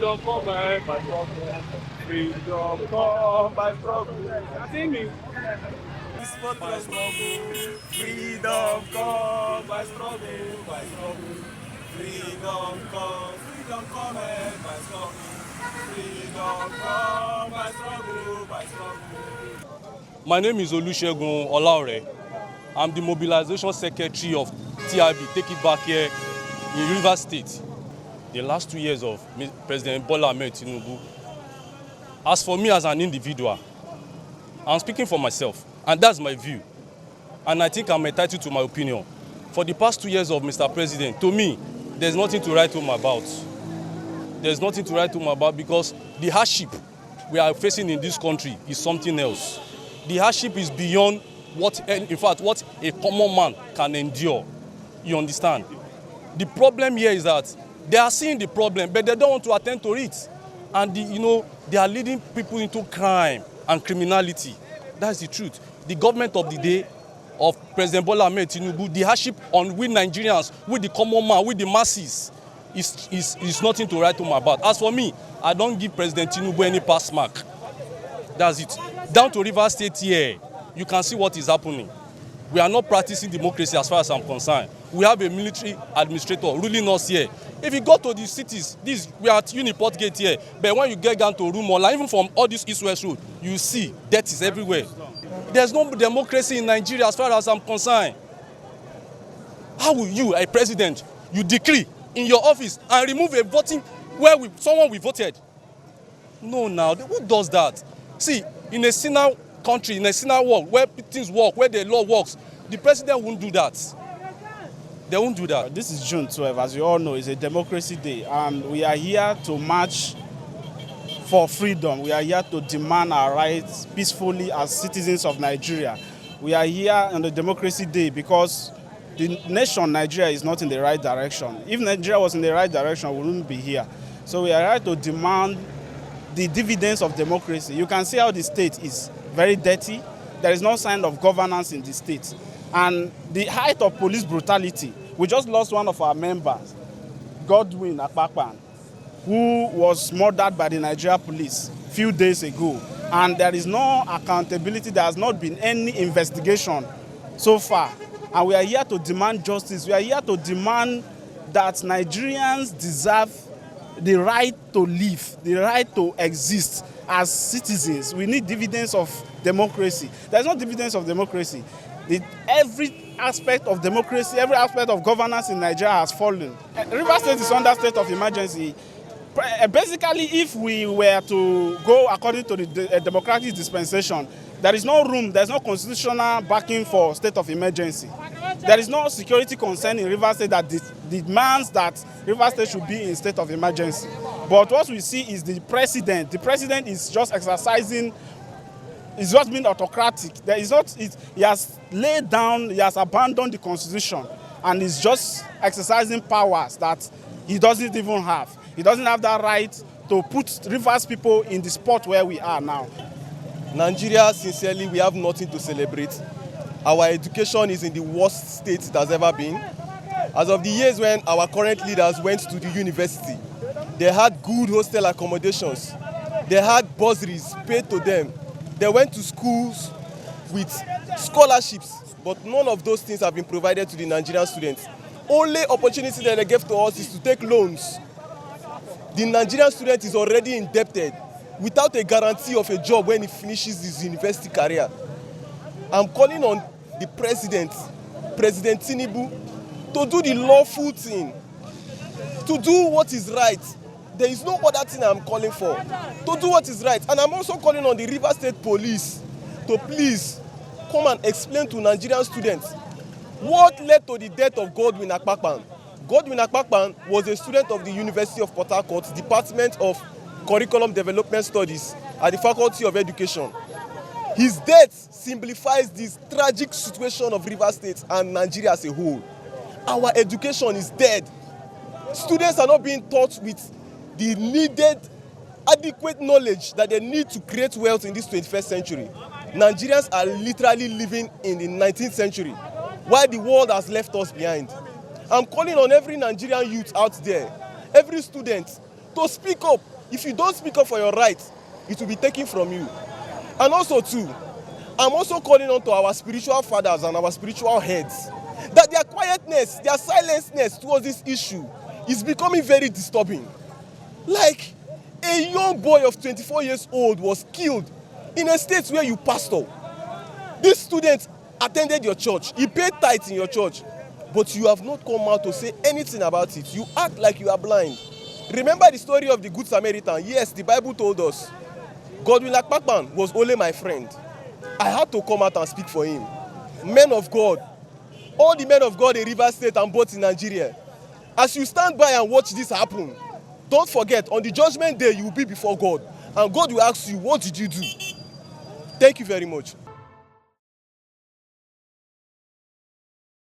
Freedom come by struggle. Freedom come by struggle. I think it's for by struggle. Freedom come by struggle. Freedom come by struggle. Freedom come by struggle. My name is Olusegun Olaore. I'm the mobilization secretary of TIB, Take It Back here in Rivers State. The last 2 years of President Bola Ahmed TINUBU. As for me as an individual, I'm speaking for myself, and that's my view. And I think I'm entitled to my opinion. For the past 2 years of Mr. President, to me, there's nothing to write home about. There's nothing to write home about because the hardship we are facing in this country is something else. The hardship is beyond what, in fact, what a common man can endure. You understand? The problem here is that they are seeing the problem, but they don't want to attend to it. And, they are leading people into crime and criminality. That's the truth. The government of the day of President Bola Ahmed TINUBU, the hardship on we Nigerians, with the common man, with the masses, is nothing to write home about. As for me, I don't give President TINUBU any pass mark. That's it. Down to Rivers State here, you can see what is happening. We are not practicing democracy as far as I'm concerned. We have a military administrator ruling us here. If you go to the cities, we are at Uniport Gate here, but when you get down to Rumola, even from all this east-west road, you see death is everywhere. There's no democracy in Nigeria as far as I'm concerned. How will you, a president, you decree in your office and remove a voting where someone we voted? No, now, who does that? See, in a single country, in a single world, where things work, where the law works, the president won't do that. They won't do that. This is June 12, as you all know, it's a democracy day, and we are here to march for freedom. We are here to demand our rights peacefully as citizens of Nigeria. We are here on the democracy day because the nation Nigeria is not in the right direction. If Nigeria was in the right direction, we wouldn't be here. So we are here to demand the dividends of democracy. You can see how the state is very dirty. There is no sign of governance in the state. And the height of police brutality, we just lost one of our members, Godswill Akpabio, who was murdered by the Nigeria police a few days ago. And there is no accountability. There has not been any investigation so far. And we are here to demand justice. We are here to demand that Nigerians deserve the right to live, the right to exist as citizens. We need dividends of democracy. There's no dividends of democracy. Every aspect of democracy, every aspect of governance in Nigeria has fallen. Rivers State is under state of emergency. Basically, if we were to go according to the democratic dispensation, there is no room, there's no constitutional backing for state of emergency. There is no security concern in Rivers State that demands that Rivers State should be in state of emergency. But what we see is the president. The president is just exercising. It's just being autocratic. He has laid down, he has abandoned the constitution, and is just exercising powers that he doesn't even have. He doesn't have that right to put Rivers people in the spot where we are now. Nigeria, sincerely, we have nothing to celebrate. Our education is in the worst state it has ever been. As of the years when our current leaders went to the university, they had good hostel accommodations. They had bursaries paid to them. They went to schools with scholarships, but none of those things have been provided to the Nigerian students. Only opportunity that they gave to us is to take loans. The Nigerian student is already indebted without a guarantee of a job when he finishes his university career. I'm calling on the president, President TINUBU, to do the lawful thing, to do what is right. There is no other thing I'm calling for. To do what is right. And I'm also calling on the Rivers State Police to please come and explain to Nigerian students what led to the death of Godswill Akpabio. Godswill Akpabio was a student of the University of Port Harcourt, Department of Curriculum Development Studies at the Faculty of Education. His death simplifies this tragic situation of Rivers State and Nigeria as a whole. Our education is dead. Students are not being taught with the needed adequate knowledge that they need to create wealth in this 21st century. Nigerians are literally living in the 19th century, while the world has left us behind. I'm calling on every Nigerian youth out there, every student, to speak up If you don't speak up for your rights, it will be taken from you. And also too, I'm also calling on to our spiritual fathers and our spiritual heads that their quietness, their silenceness towards this issue is becoming very disturbing. Like, a young boy of 24 years old was killed in a state where you pastor. This student attended your church, he paid tithes in your church, but you have not come out to say anything about it. You act like you are blind. Remember the story of the Good Samaritan? Yes, the Bible told us Godswill Akpabio was only my friend. I had to come out and speak for him. Men of God, all the men of God in Rivers State and both in Nigeria, as you stand by and watch this happen, don't forget, on the judgment day, you will be before God. And God will ask you, what did you do? Thank you very much.